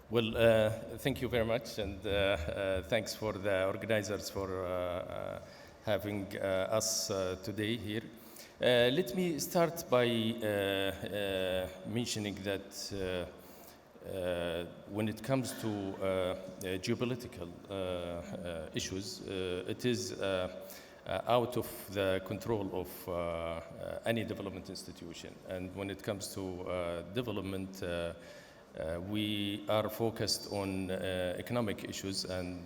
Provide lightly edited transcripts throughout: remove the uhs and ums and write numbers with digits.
Well, thank you very much, and thanks for the organizers for having us today here. Let me start by mentioning that when it comes to geopolitical issues, it is out of the control of any development institution. And when it comes to development, we are focused on economic issues and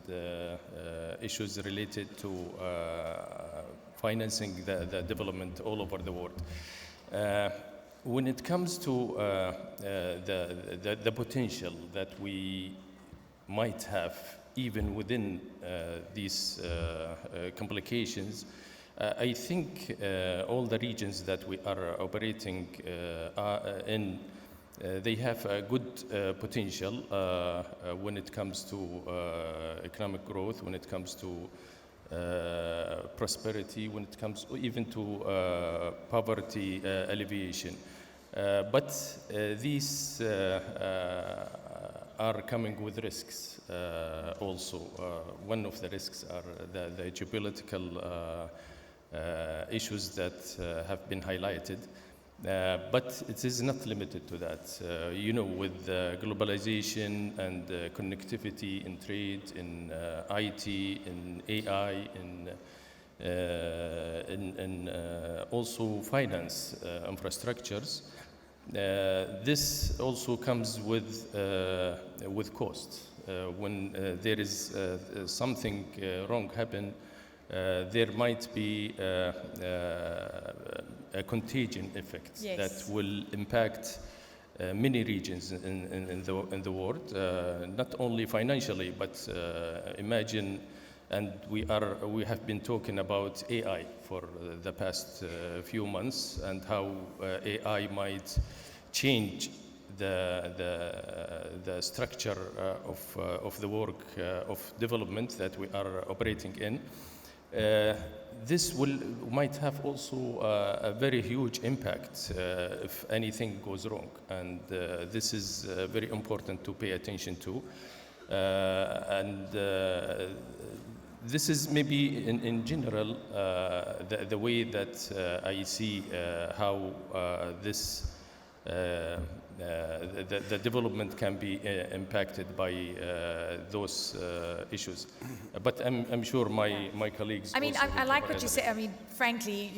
issues related to financing the development all over the world. When it comes to the potential that we might have even within these complications, I think all the regions that we are operating in, they have a good potential when it comes to economic growth, when it comes to prosperity, when it comes even to poverty alleviation. But these are coming with risks also. One of the risks are the geopolitical issues that have been highlighted. But it is not limited to that. With globalization and connectivity in trade, in IT, in AI, in also finance infrastructures, this also comes with cost. When there is something wrong happen, there might be a contagion effect Yes. that will impact many regions in the world, not only financially, but imagine, and we have been talking about AI for the past few months, and how AI might change the structure of the work of development that we are operating in. This might have also a very huge impact if anything goes wrong, and this is very important to pay attention to. This is maybe in general the way that I see how this the development can be impacted by those issues. But I'm sure my colleagues. I mean, also I will like cover what you that. say. I mean, frankly,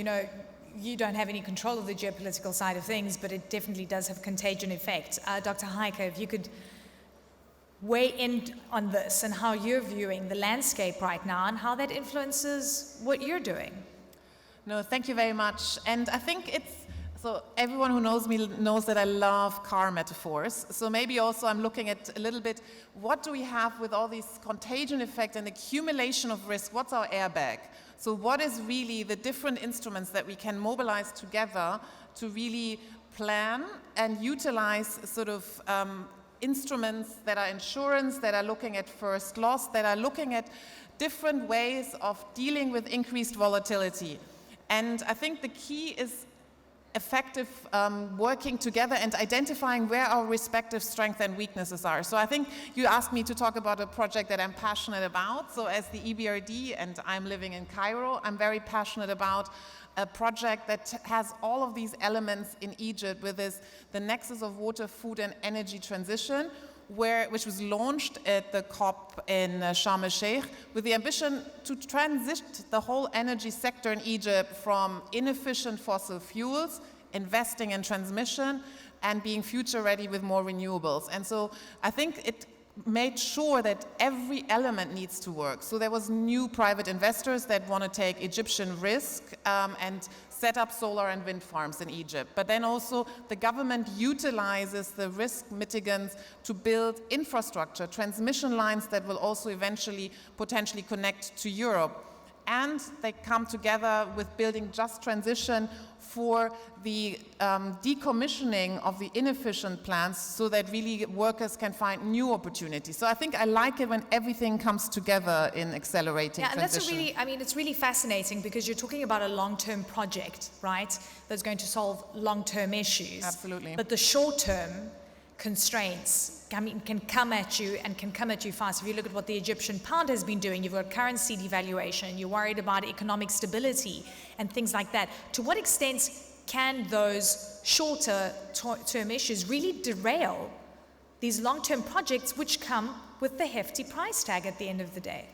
you don't have any control of the geopolitical side of things, but it definitely does have contagion effect. Dr. Heike, if you could weigh in on this and how you're viewing the landscape right now and how that influences what you're doing. No, thank you very much. And I think so everyone who knows me knows that I love car metaphors. So maybe also I'm looking at a little bit, what do we have with all these contagion effect and accumulation of risk? What's our airbag? So what is really the different instruments that we can mobilize together to really plan and utilize sort of instruments that are insurance, that are looking at first loss, that are looking at different ways of dealing with increased volatility. And I think the key is effective working together and identifying where our respective strengths and weaknesses are. So I think you asked me to talk about a project that I'm passionate about. So as the EBRD, and I'm living in Cairo, I'm very passionate about a project that has all of these elements in Egypt, with the nexus of water, food and energy transition, which was launched at the COP in Sharm el-Sheikh, with the ambition to transition the whole energy sector in Egypt from inefficient fossil fuels, investing in transmission, and being future ready with more renewables. And so I think it made sure that every element needs to work. So there was new private investors that want to take Egyptian risk and set up solar and wind farms in Egypt. But then also the government utilizes the risk mitigants to build infrastructure, transmission lines that will also eventually potentially connect to Europe. And they come together with building just transition for the decommissioning of the inefficient plants, so that really workers can find new opportunities. So I think I like it when everything comes together in accelerating transition. And that's it's really fascinating, because you're talking about a long-term project, right? That's going to solve long-term issues. Absolutely. But the short-term constraints can come at you and can come at you fast. If you look at what the Egyptian pound has been doing, you've got currency devaluation, you're worried about economic stability and things like that. To what extent can those shorter term issues really derail these long-term projects which come with the hefty price tag at the end of the day?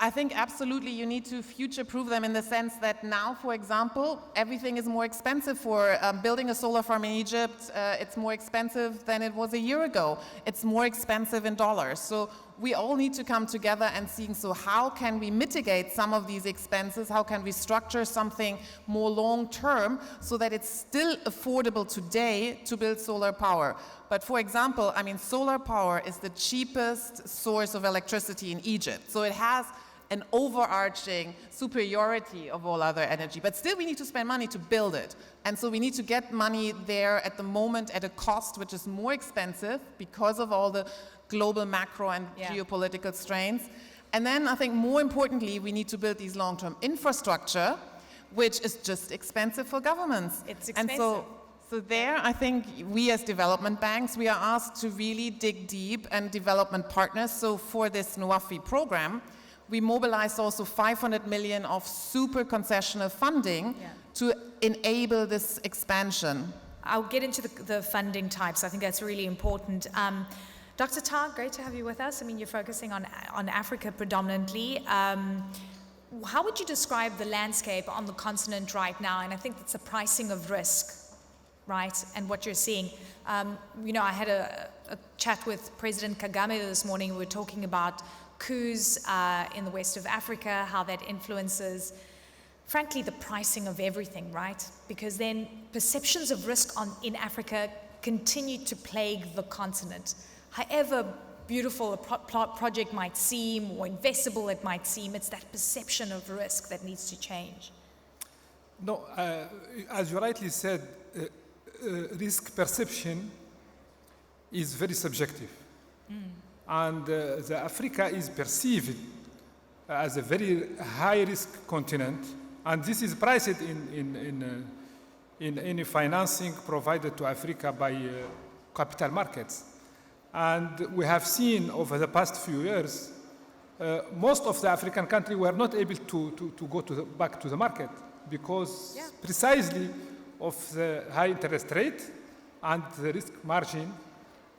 I think absolutely you need to future-proof them in the sense that now, for example, everything is more expensive for building a solar farm in Egypt. It's more expensive than it was a year ago. It's more expensive in dollars. So we all need to come together and see, so how can we mitigate some of these expenses? How can we structure something more long-term so that it's still affordable today to build solar power? But for example, I mean, solar power is the cheapest source of electricity in Egypt. So it has an overarching superiority of all other energy. But still we need to spend money to build it. And so we need to get money there at the moment at a cost which is more expensive because of all the global macro and geopolitical strains. And then I think more importantly, we need to build these long-term infrastructure, which is just expensive for governments. It's expensive. And so there, I think we as development banks, we are asked to really dig deep and development partners. So for this NUAFI program, we mobilized also 500 million of super concessional funding to enable this expansion. I'll get into the funding types. I think that's really important. Dr. Tar, great to have you with us. I mean, you're focusing on Africa predominantly. How would you describe the landscape on the continent right now? And I think it's the pricing of risk, right? And what you're seeing. You know, I had a chat with President Kagame this morning. We were talking about coups in the west of Africa, how that influences, frankly, the pricing of everything, right? Because then perceptions of risk in Africa continue to plague the continent. However beautiful a project might seem, or investable it might seem, it's that perception of risk that needs to change. No, as you rightly said, risk perception is very subjective. And the Africa is perceived as a very high-risk continent, and this is priced in any financing provided to Africa by capital markets. And we have seen over the past few years, most of the African countries were not able to go back to the market because precisely of the high interest rate and the risk margin,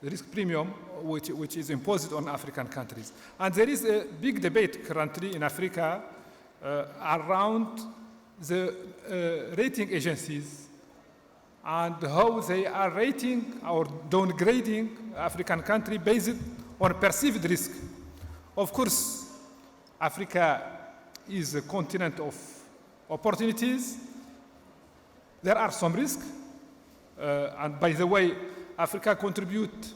the risk premium, which is imposed on African countries. And there is a big debate currently in Africa around the rating agencies and how they are rating or downgrading African country based on perceived risk. Of course, Africa is a continent of opportunities. There are some risks, and by the way, Africa contributes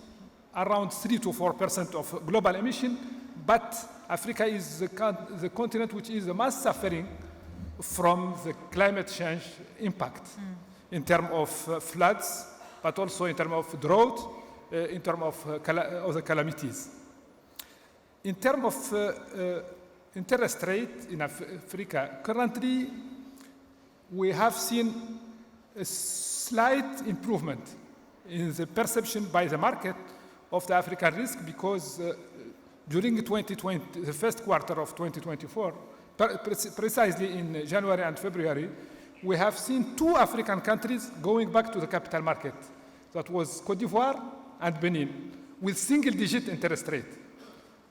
around 3 to 4% of global emission, but Africa is the continent which is the most suffering from the climate change impact in terms of floods, but also in terms of drought, in terms of other calamities. In terms of interest rate in Africa, currently we have seen a slight improvement in the perception by the market of the African risk because during 2020, the first quarter of 2024, precisely in January and February, we have seen 2 African countries going back to the capital market. That was Cote d'Ivoire and Benin, with single-digit interest rate.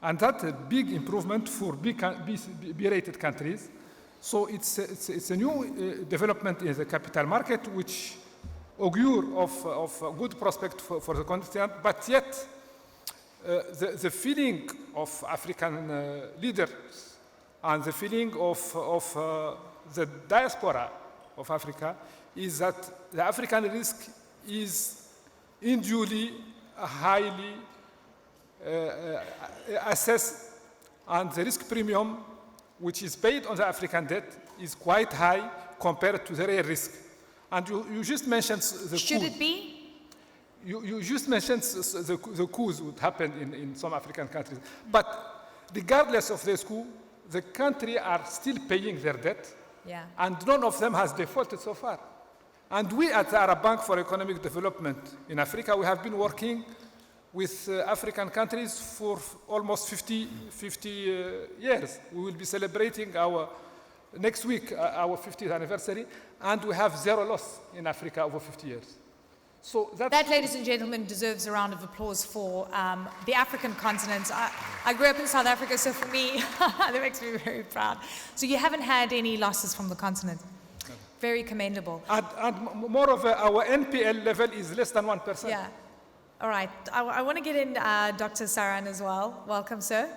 And that's a big improvement for B-rated countries. So it's a new development in the capital market, which augure of a good prospect for the continent, but yet the feeling of African leaders and the feeling of the diaspora of Africa is that the African risk is unduly, highly assessed, and the risk premium, which is paid on the African debt, is quite high compared to the real risk. And you just mentioned the Should it be? You just mentioned the coups would happen in some African countries. But regardless of this coup, the country are still paying their debt, and none of them has defaulted so far. And we at the Arab Bank for Economic Development in Africa, we have been working with African countries for almost 50 years. We will be celebrating next week our 50th anniversary, and we have zero loss in Africa over 50 years. So that, ladies and gentlemen, deserves a round of applause for the African continent. I grew up in South Africa, so for me, that makes me very proud. So you haven't had any losses from the continent. Very commendable. And moreover, our NPL level is less than 1%. Yeah. All right. I want to get in Dr. Saran as well. Welcome, sir.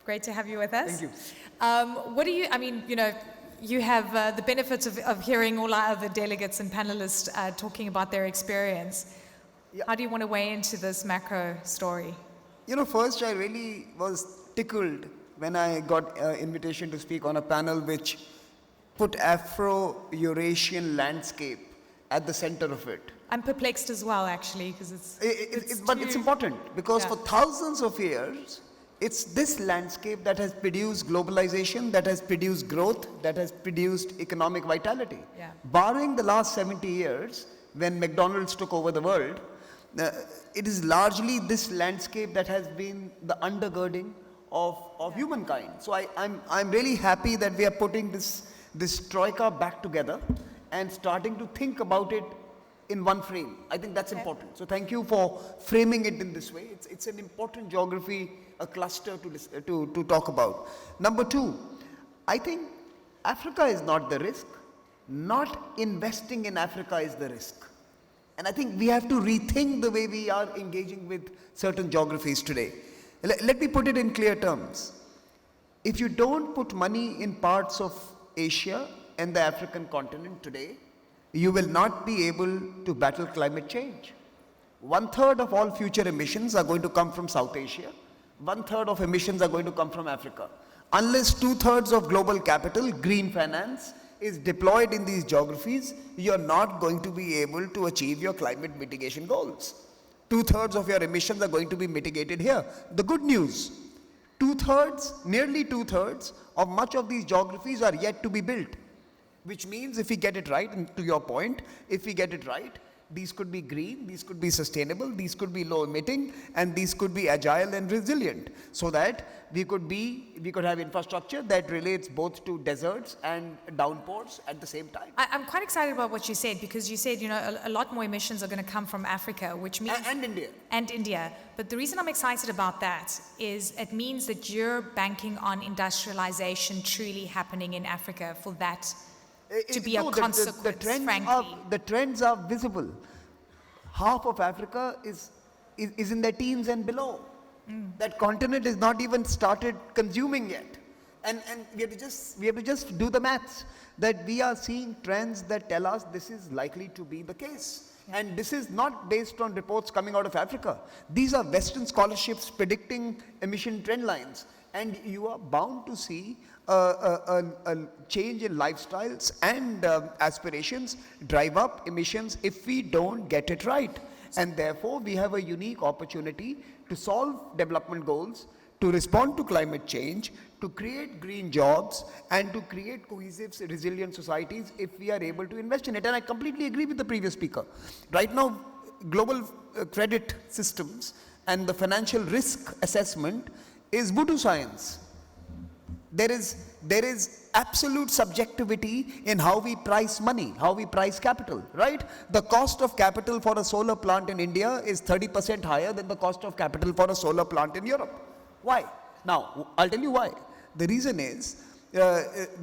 Great to have you with us. Thank you. What do you, I mean, you know, you have the benefits of hearing all our other delegates and panelists talking about their experience. Yeah. How do you want to weigh into this macro story? You know, first I really was tickled when I got an invitation to speak on a panel which put Afro-Eurasian landscape at the center of it. I'm perplexed as well, actually, because But it's important because Yeah. for thousands of years, it's this landscape that has produced globalization, that has produced growth, that has produced economic vitality. Yeah. Barring the last 70 years, when McDonald's took over the world, it is largely this landscape that has been the undergirding of humankind. So I'm really happy that we are putting this troika back together and starting to think about it in one frame. I think that's important. So thank you for framing it in this way. It's an important geography, a cluster to talk about. Number two, I think Africa is not the risk. Not investing in Africa is the risk. And I think we have to rethink the way we are engaging with certain geographies today. Let me put it in clear terms. If you don't put money in parts of Asia and the African continent today, you will not be able to battle climate change. 1/3 of all future emissions are going to come from South Asia. 1/3 of emissions are going to come from Africa. Unless 2/3 of global capital, green finance, is deployed in these geographies, you're not going to be able to achieve your climate mitigation goals. 2/3 of your emissions are going to be mitigated here. The good news, nearly 2/3 of much of these geographies are yet to be built. Which means if we get it right, and to your point, if we get it right, these could be green, these could be sustainable, these could be low emitting, and these could be agile and resilient, so that we could have infrastructure that relates both to deserts and downpours at the same time. I'm quite excited about what you said, because you said, you know, a lot more emissions are going to come from Africa, which means... And India. And India. But the reason I'm excited about that is it means that you're banking on industrialization truly happening in Africa for that to be a consequence, frankly. The trends are visible. Half of Africa is in their teens and below. That continent is not even started consuming yet. And we have to just do the maths, that we are seeing trends that tell us this is likely to be the case. And this is not based on reports coming out of Africa. These are Western scholarships predicting emission trend lines. And you are bound to see a change in lifestyles and aspirations drive up emissions if we don't get it right. And therefore, we have a unique opportunity to solve development goals, to respond to climate change, to create green jobs, and to create cohesive, resilient societies if we are able to invest in it. And I completely agree with the previous speaker. Right now, global credit systems and the financial risk assessment is voodoo science. There is absolute subjectivity in how we price money, how we price capital, right? The cost of capital for a solar plant in India is 30% higher than the cost of capital for a solar plant in Europe. Why? Now, I'll tell you why. The reason is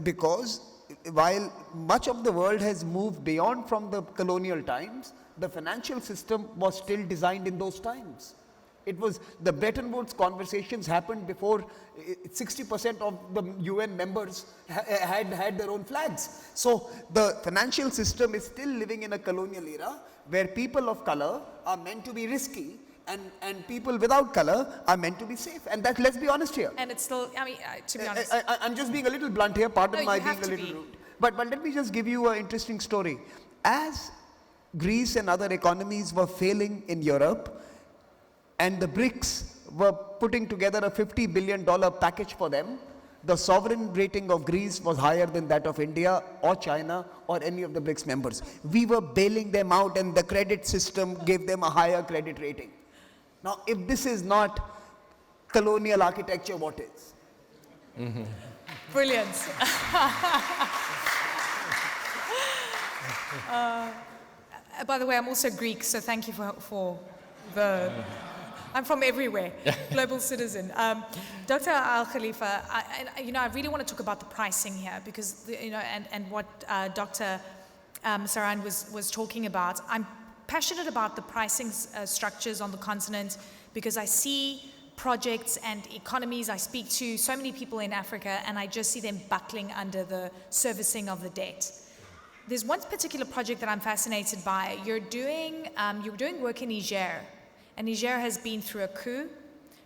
because while much of the world has moved beyond from the colonial times, the financial system was still designed in those times. It was the Bretton Woods conversations happened before 60% of the UN members had their own flags. So the financial system is still living in a colonial era where people of color are meant to be risky and people without color are meant to be safe. And that, let's be honest here. And it's still, I mean, to be honest. I'm just being a little blunt here, pardon my being a little rude. But let me just give you an interesting story. As Greece and other economies were failing in Europe, and the BRICS were putting together a $50 billion package for them, the sovereign rating of Greece was higher than that of India or China or any of the BRICS members. We were bailing them out and the credit system gave them a higher credit rating. Now, if this is not colonial architecture, what is? Brilliant. By the way, I'm also Greek, so thank you for the... I'm from everywhere, global citizen. Dr. Al Khalifa, I really want to talk about the pricing here because, and what Dr. Saran was talking about. I'm passionate about the pricing structures on the continent because I see projects and economies. I speak to so many people in Africa and I just see them buckling under the servicing of the debt. There's one particular project that I'm fascinated by. You're doing work in Niger, and Niger has been through a coup.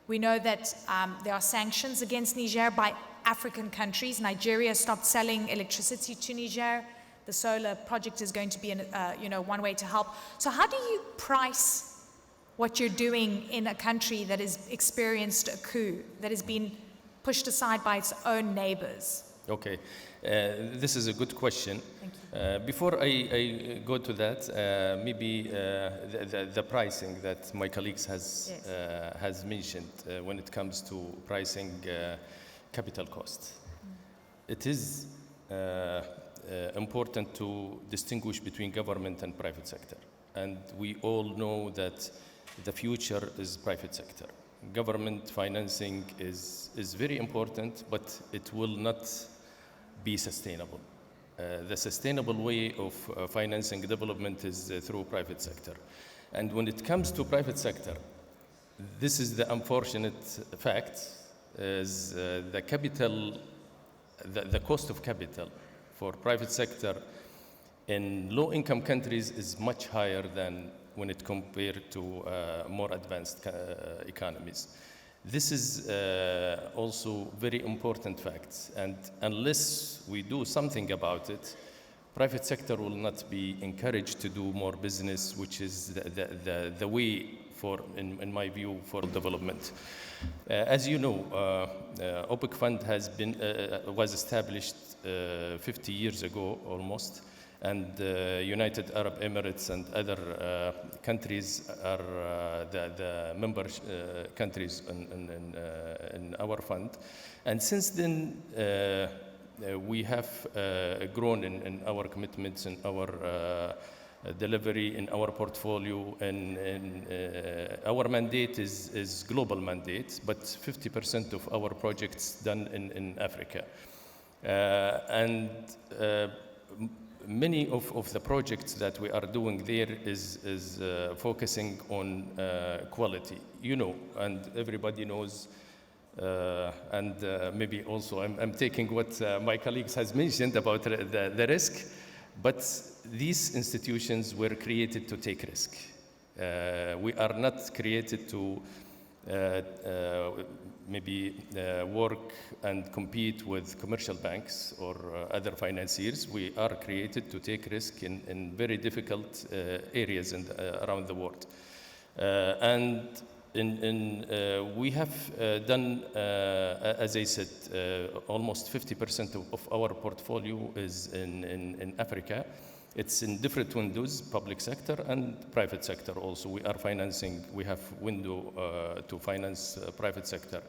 We know that there are sanctions against Niger by African countries. Nigeria stopped selling electricity to Niger. The solar project is going to be one way to help. So how do you price what you're doing in a country that has experienced a coup, that has been pushed aside by its own neighbors? Okay, this is a good question. Thank you. Before I go to that, maybe the pricing that my colleagues has mentioned when it comes to pricing capital cost. It is important to distinguish between government and private sector. And we all know that the future is private sector. Government financing is very important, but it will not be sustainable. The sustainable way of financing development is through private sector. And when it comes to private sector, this is the unfortunate fact, is the cost of capital for private sector in low-income countries is much higher than when it compared to more advanced economies. This is also very important fact, and unless we do something about it, private sector will not be encouraged to do more business, which is the way for, in my view, for development. As you know, OPEC fund was established 50 years ago almost, and United Arab Emirates and other countries are the member countries in our fund. And since then, we have grown in our commitments, in our delivery, in our portfolio, and our mandate is global mandate, but 50% of our projects done in Africa. Many of the projects that we are doing there is focusing on quality, and everybody knows, and maybe also I'm taking what my colleagues has mentioned about the risk, but these institutions were created to take risk. We are not created to work and compete with commercial banks or other financiers. We are created to take risk in very difficult areas around the world. We have done, as I said, almost 50% of our portfolio is in Africa. It's in different windows, public sector and private sector also. We are financing, we have window to finance private sector.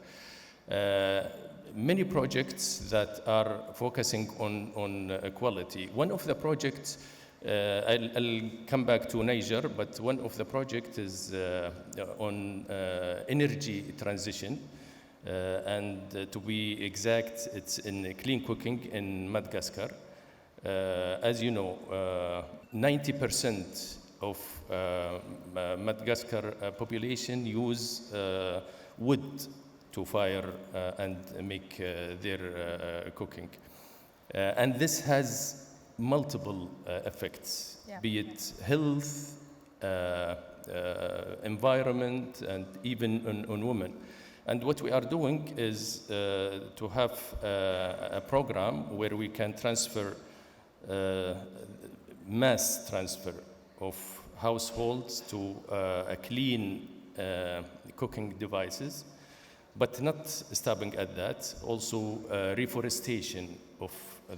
Many projects that are focusing on quality. One of the projects, I'll come back to Niger, but one of the projects is on energy transition. And to be exact, it's in clean cooking in Madagascar. As you know, 90% of Madagascar population use wood to fire and make their cooking. And this has multiple effects, be it health, environment, and even on women. And what we are doing is to have a program where we can transfer mass transfer of households to a clean cooking devices But not stopping at that, also reforestation of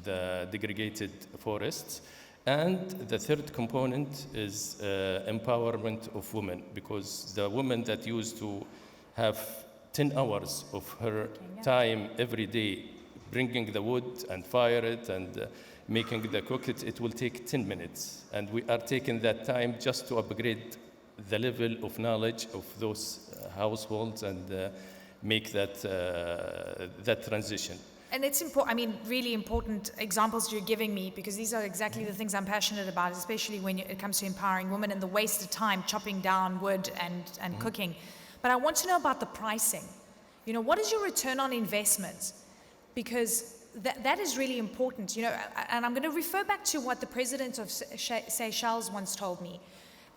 the degraded forests. And the third component is empowerment of women, because the woman that used to have 10 hours of her time every day bringing the wood and fire it and making the cook, it will take 10 minutes. And we are taking that time just to upgrade the level of knowledge of those households and make that transition. And it's important, I mean, really important examples you're giving me, because these are exactly the things I'm passionate about, especially when it comes to empowering women and the waste of time chopping down wood and cooking. But I want to know about the pricing. You know, what is your return on investment? Because that is really important, you know, and I'm going to refer back to what the president of Seychelles once told me.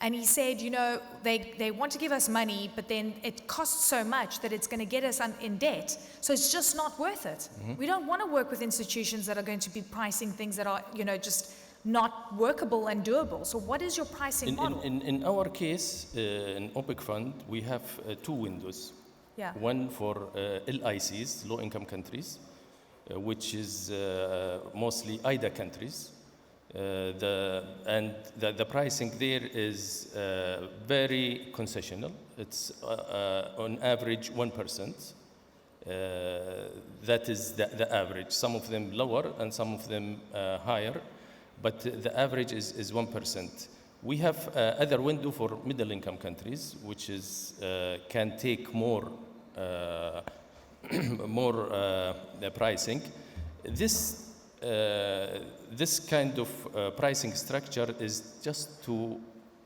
And he said, you know, they want to give us money, but then it costs so much that it's going to get us in debt. So it's just not worth it. We don't want to work with institutions that are going to be pricing things that are, you know, just not workable and doable. So what is your pricing model? In our case, in OPEC Fund, we have two windows. Yeah. One for LICs, low-income countries, which is mostly IDA countries. The pricing there is very concessional. It's on average 1%. That is the average. Some of them lower and some of them higher, but the average is 1%. We have other window for middle income countries, which is can take more pricing. This kind of pricing structure is just to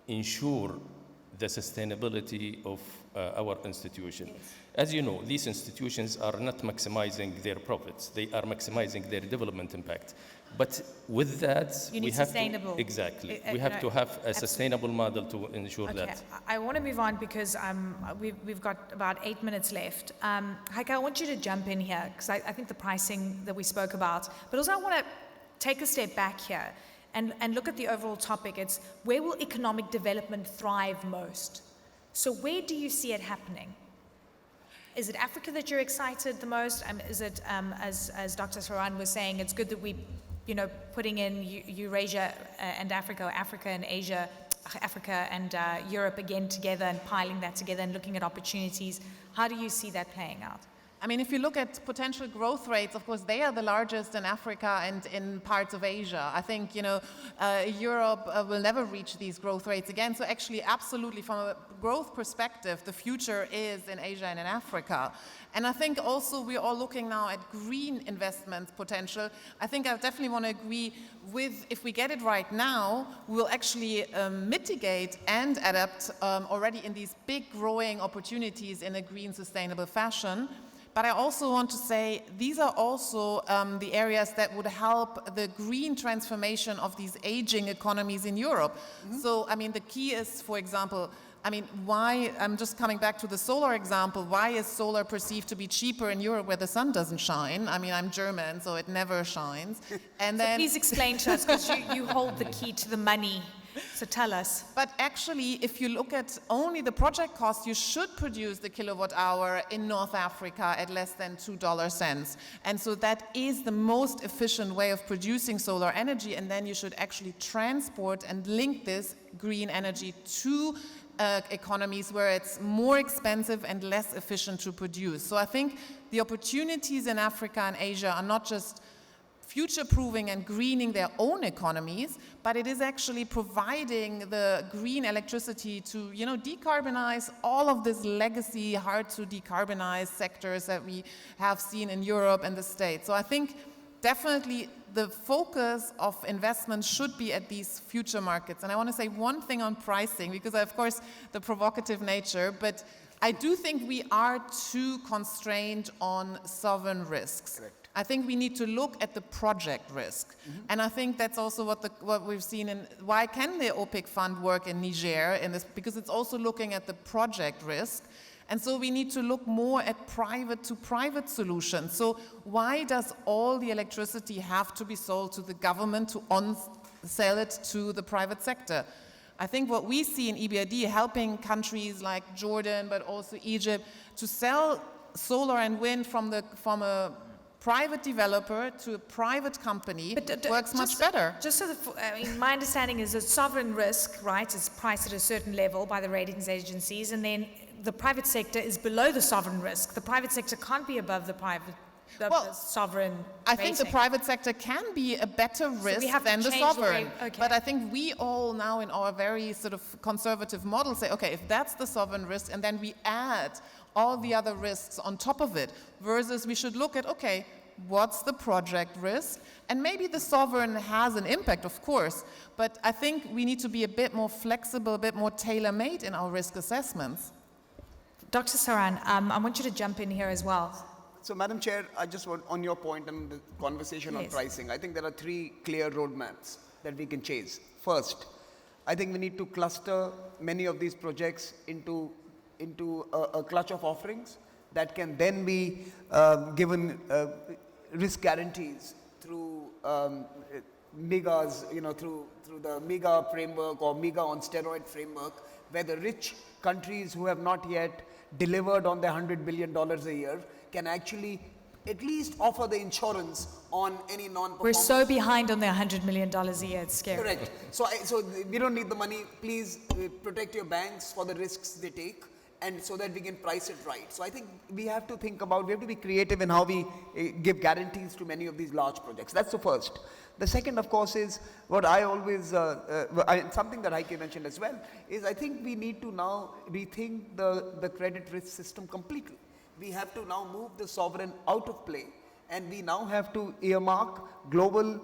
ensure the sustainability of our institution. Yes. As you know, these institutions are not maximizing their profits. They are maximizing their development impact. But with that, You we need have sustainable. to, exactly. We have to have a sustainable model to ensure Okay, that. I want to move on because we've got about 8 minutes left. Heike, I want you to jump in here because I think the pricing that we spoke about, but also I want to take a step back here and look at the overall topic. It's where will economic development thrive most? So where do you see it happening? Is it Africa that you're excited the most? Is it, as Dr. Saran was saying, it's good that we, you know, putting in Eurasia and Africa, or Africa and Asia, Africa and Europe again together and piling that together and looking at opportunities. How do you see that playing out? I mean, if you look at potential growth rates, of course, they are the largest in Africa and in parts of Asia. I think, you know, Europe will never reach these growth rates again. So actually, absolutely, from a growth perspective, the future is in Asia and in Africa. And I think also we're all looking now at green investment potential. I think I definitely want to agree with, if we get it right now, we'll actually mitigate and adapt already in these big growing opportunities in a green, sustainable fashion. But I also want to say these are also the areas that would help the green transformation of these aging economies in Europe. So, I mean, the key is, for example, I mean, why, I'm just coming back to the solar example, why is solar perceived to be cheaper in Europe where the sun doesn't shine? I mean, I'm German, so it never shines. And then, Please explain to us, because you hold the key to the money. So tell us. But actually, if you look at only the project cost, you should produce the kilowatt hour in North Africa at less than $2. And so that is the most efficient way of producing solar energy. And then you should actually transport and link this green energy to economies where it's more expensive and less efficient to produce. So I think the opportunities in Africa and Asia are not just future-proofing and greening their own economies, but it is actually providing the green electricity to, you know, decarbonize all of this legacy, hard-to-decarbonize sectors that we have seen in Europe and the States. So I think definitely the focus of investment should be at these future markets. And I want to say one thing on pricing, because of course the provocative nature, but I do think we are too constrained on sovereign risks. Correct. I think we need to look at the project risk. And I think that's also what we've seen in, why can the OPEC fund work in Niger in this, because it's also looking at the project risk. And so we need to look more at private to private solutions. So why does all the electricity have to be sold to the government to sell it to the private sector? I think what we see in EBRD helping countries like Jordan, but also Egypt, to sell solar and wind from a private developer to a private company works much better. Just so my understanding is that sovereign risk, right, is priced at a certain level by the ratings agencies, and then the private sector is below the sovereign risk. The private sector can't be above the sovereign I think the rating. private sector can be a better risk we have to than the change the sovereign. way- okay. But I think we all now in our very sort of conservative model say, okay, if that's the sovereign risk, and then we add all the other risks on top of it, versus we should look at, okay, what's the project risk? And maybe the sovereign has an impact, of course, but I think we need to be a bit more flexible, a bit more tailor-made in our risk assessments. Dr. Saran, I want you to jump in here as well. So, Madam Chair, I just want, on your point and the conversation on Yes. pricing, I think there are 3 clear roadmaps that we can chase. First, I think we need to cluster many of these projects into a clutch of offerings that can then be given risk guarantees through MEGAs, through the MEGA framework or MEGA on steroid framework, where the rich countries who have not yet delivered on their $100 billion a year can actually at least offer the insurance on any non-performance. We're so behind on the $100 million a year, it's scary. Correct. So we don't need the money. Please protect your banks for the risks they take, and so that we can price it right. So I think we have to be creative in how we give guarantees to many of these large projects. That's the first. The second, of course, is what I always, something that Heike mentioned as well, is I think we need to now rethink the credit risk system completely. We have to now move the sovereign out of play, and we now have to earmark global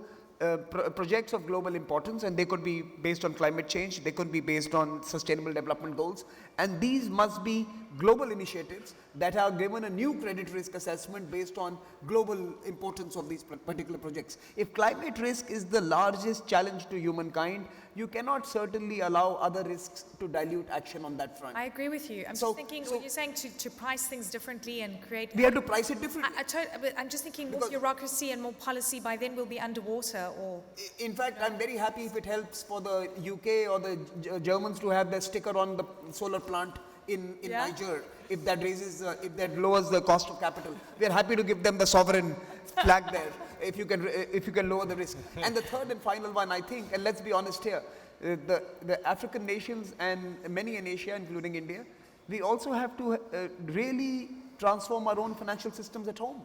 projects of global importance, and they could be based on climate change, they could be based on sustainable development goals, and these must be global initiatives that are given a new credit risk assessment based on global importance of these particular projects. If climate risk is the largest challenge to humankind, you cannot certainly allow other risks to dilute action on that front. I agree with you. I'm just thinking, you're saying to price things differently and create... We have to price it differently. But I'm just thinking more bureaucracy and more policy, by then we'll be underwater or... In fact, I'm very happy if it helps for the UK or the Germans to have their sticker on the solar plant in Niger, if that lowers the cost of capital. We are happy to give them the sovereign flag there, if you can lower the risk. And the third and final one, I think, and let's be honest here, the African nations and many in Asia, including India, we also have to really transform our own financial systems at home.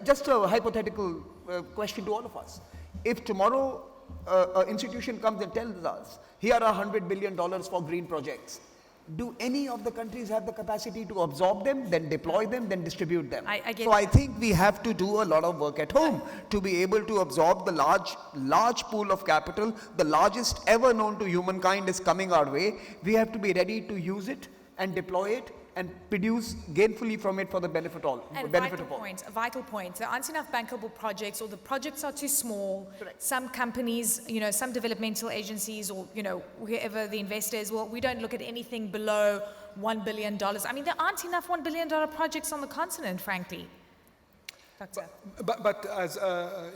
Just a hypothetical question to all of us. If tomorrow an institution comes and tells us, here are $100 billion for green projects, do any of the countries have the capacity to absorb them, then deploy them, then distribute them? I think we have to do a lot of work at home to be able to absorb the large pool of capital. The largest ever known to humankind is coming our way. We have to be ready to use it and deploy it and produce gainfully from it for the benefit of all. A vital point. There aren't enough bankable projects, or the projects are too small. Correct. Some companies, some developmental agencies, or whoever the investor is, well, we don't look at anything below $1 billion. I mean, there aren't enough $1 billion projects on the continent, frankly. Doctor. But as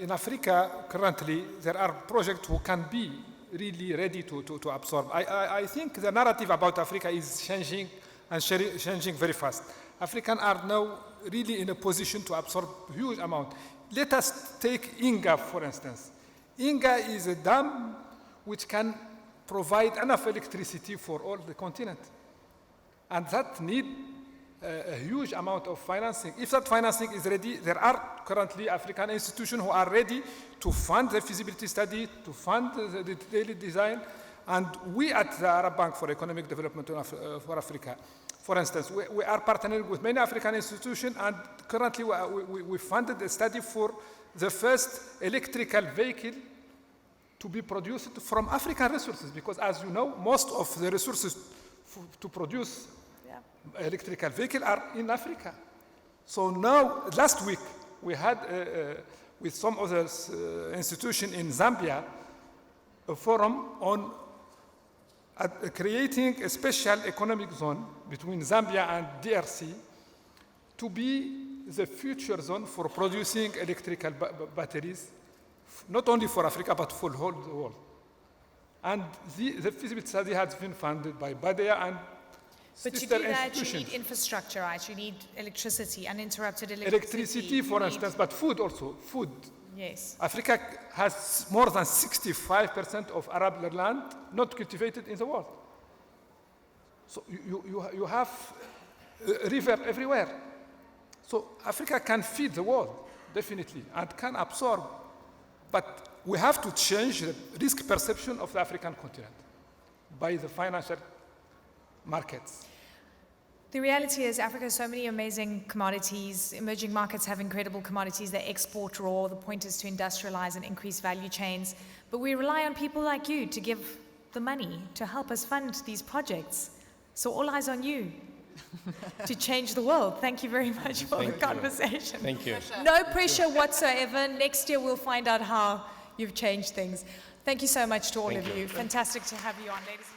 in Africa currently, there are projects who can be really ready to absorb. I think the narrative about Africa is changing and changing very fast. Africans are now really in a position to absorb huge amount. Let us take Inga, for instance. Inga is a dam which can provide enough electricity for all the continent. And that need a huge amount of financing. If that financing is ready, there are currently African institutions who are ready to fund the feasibility study, to fund the daily design. And we at the Arab Bank for Economic Development for Africa, for instance, we are partnering with many African institutions, and currently we funded a study for the first electrical vehicle to be produced from African resources, because as you know, most of the resources to produce electrical vehicle are in Africa. So now, last week, we had, with some other institution in Zambia, a forum on creating a special economic zone between Zambia and DRC to be the future zone for producing electrical batteries, not only for Africa, but for the whole world. And the feasibility study has been funded by Badea, and But to sister do that, you institutions. need infrastructure, right? You need electricity, uninterrupted Electricity, for You need- instance, but food also, food. Yes. Africa has more than 65% of arable land not cultivated in the world. So you have a river everywhere. So Africa can feed the world, definitely, and can absorb. But we have to change the risk perception of the African continent by the financial markets. The reality is Africa has so many amazing commodities. Emerging markets have incredible commodities. They export raw. The point is to industrialize and increase value chains. But we rely on people like you to give the money to help us fund these projects. So all eyes on you to change the world. Thank you very much for the conversation. Thank you. No pressure whatsoever. Next year we'll find out how you've changed things. Thank you so much to all of you. Fantastic to have you on, ladies and gentlemen.